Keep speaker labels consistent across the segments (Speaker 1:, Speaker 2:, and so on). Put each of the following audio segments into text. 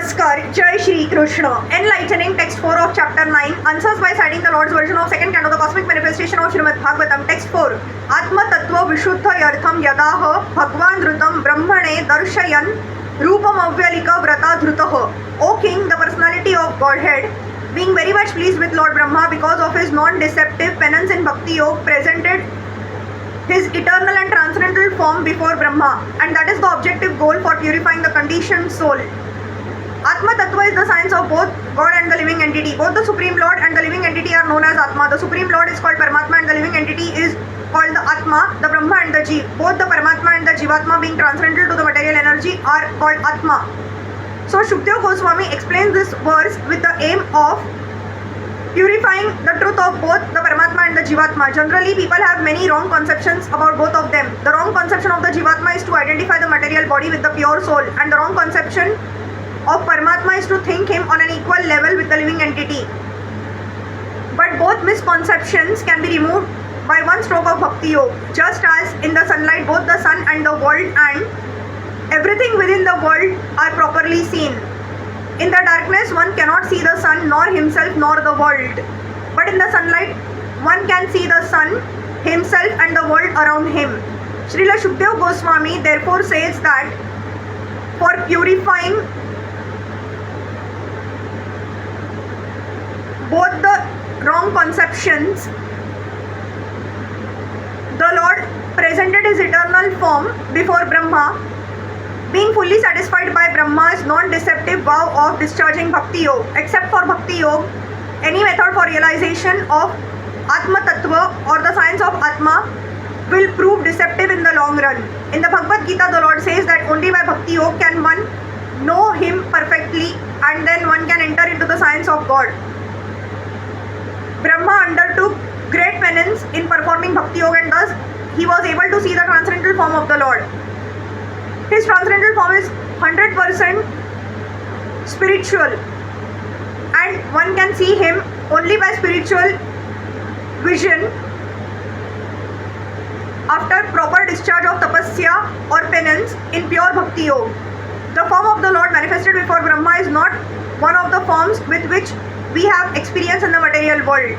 Speaker 1: Namaskar, Jai Shri Krishna. Enlightening text 4 of chapter 9. Answers by citing the Lord's version of second canto, the cosmic manifestation of Srimad Bhagavatam. Text 4. Atma tattva vishuddha yartham yadaha bhagwan dhrutam brahmane darshayan rupam avyalika vrata dhrutaha. O King, the personality of Godhead, being very much pleased with Lord Brahma because of his non-deceptive penance in Bhakti Yoga, presented his eternal and transcendental form before Brahma, and that is the objective goal for purifying the conditioned soul. Atma Tattva is the science of both God and the living entity. Both the Supreme Lord and the living entity are known as Atma. The Supreme Lord is called Paramatma and the living entity is called the Atma, the Brahma and the Jeev. Both the Paramatma and the Jivatma, being transcendental to the material energy, are called Atma. So Shukdev Goswami explains this verse with the aim of purifying the truth of both the Paramatma and the Jivatma. Generally, people have many wrong conceptions about both of them. The wrong conception of the Jivatma is to identify the material body with the pure soul, and the wrong conception of Paramatma is to think him on an equal level with the living entity. But both misconceptions can be removed by one stroke of Bhakti Yoga. Just as in the sunlight, both the sun and the world and everything within the world are properly seen. In the darkness, one cannot see the sun, nor himself, nor the world. But in the sunlight, one can see the sun, himself, and the world around him. Srila Shukdev Goswami therefore says that for purifying both the wrong conceptions, the Lord presented his eternal form before Brahma, being fully satisfied by Brahma's non-deceptive vow of discharging Bhakti Yoga. Except for Bhakti Yoga, any method for realization of Atma Tattva or the science of Atma will prove deceptive in the long run. In the Bhagavad Gita, the Lord says that only by Bhakti Yoga can one know him perfectly, and then one can enter into the science of God. Brahma undertook great penance in performing Bhakti Yoga, and thus he was able to see the transcendental form of the Lord. His transcendental form is 100% spiritual, and one can see him only by spiritual vision after proper discharge of tapasya or penance in pure Bhakti Yoga. The form of the Lord manifested before Brahma is not one of the forms with which we have experience in the material world.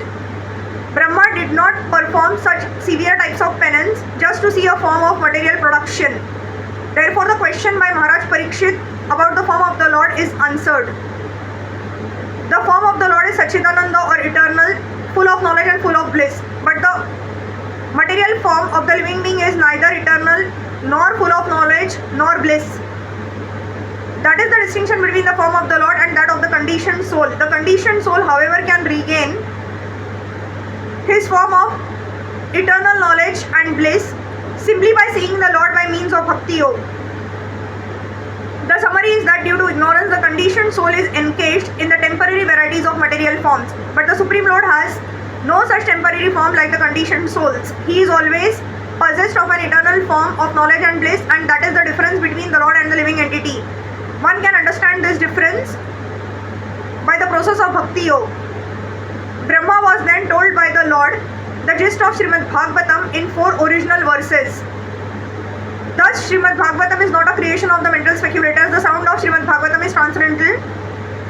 Speaker 1: Brahma did not perform such severe types of penance just to see a form of material production. Therefore, the question by Maharaj Parikshit about the form of the Lord is answered. The form of the Lord is Sachidananda or eternal, full of knowledge and full of bliss. But the material form of the living being is neither eternal, nor full of knowledge, nor bliss. That is the distinction between the form of the Lord and that of the conditioned soul. The conditioned soul, however, can regain his form of eternal knowledge and bliss simply by seeing the Lord by means of Bhakti Yoga. The summary is that due to ignorance, the conditioned soul is encaged in the temporary varieties of material forms. But the Supreme Lord has no such temporary form like the conditioned souls. He is always possessed of an eternal form of knowledge and bliss, and that is the difference between the Lord and the living entity. One can understand this difference by the process of Bhakti Yoga. Brahma was then told by the Lord the gist of Srimad Bhagavatam in 4 original verses. Thus, Srimad Bhagavatam is not a creation of the mental speculators. The sound of Srimad Bhagavatam is transcendental,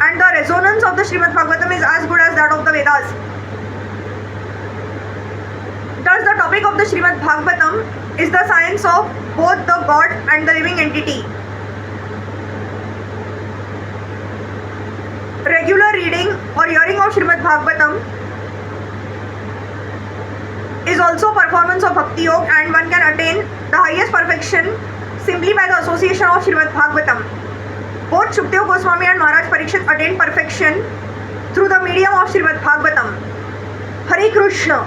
Speaker 1: and the resonance of the Srimad Bhagavatam is as good as that of the Vedas. Thus, the topic of the Srimad Bhagavatam is the science of both the God and the living entity. Regular reading or hearing of Srimad Bhagavatam is also performance of Bhakti Yoga, and one can attain the highest perfection simply by the association of Srimad Bhagavatam. Both Shukdev Goswami and Maharaj Parikshit attained perfection through the medium of Srimad Bhagavatam. Hare Krishna.